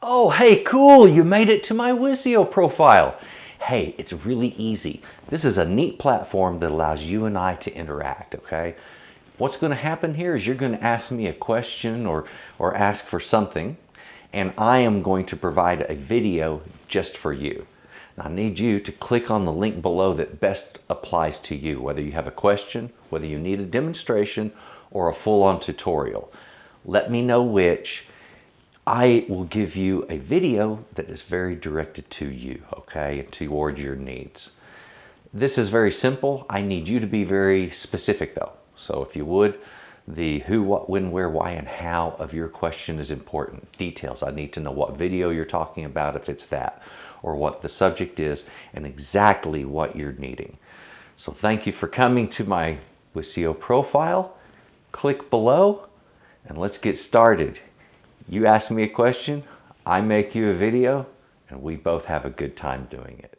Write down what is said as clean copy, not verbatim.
Oh, hey, cool, you made it to my Wisio profile. Hey, it's really easy. This is a neat platform that allows you and I to interact, okay? What's going to happen here is you're going to ask me a question or ask for something, and I am going to provide a video just for you. And I need you to click on the link below that best applies to you, whether you have a question, whether you need a demonstration, or a full-on tutorial. Let me know which. I will give you a video that is very directed to you, okay, and toward your needs. This is very simple. I need you to be very specific though. So if you would, the who, what, when, where, why, and how of your question is important. Details. I need to know what video you're talking about, if it's that, or what the subject is, and exactly what you're needing. So thank you for coming to my Wisio profile. Click below, and let's get started. You ask me a question, I make you a video, and we both have a good time doing it.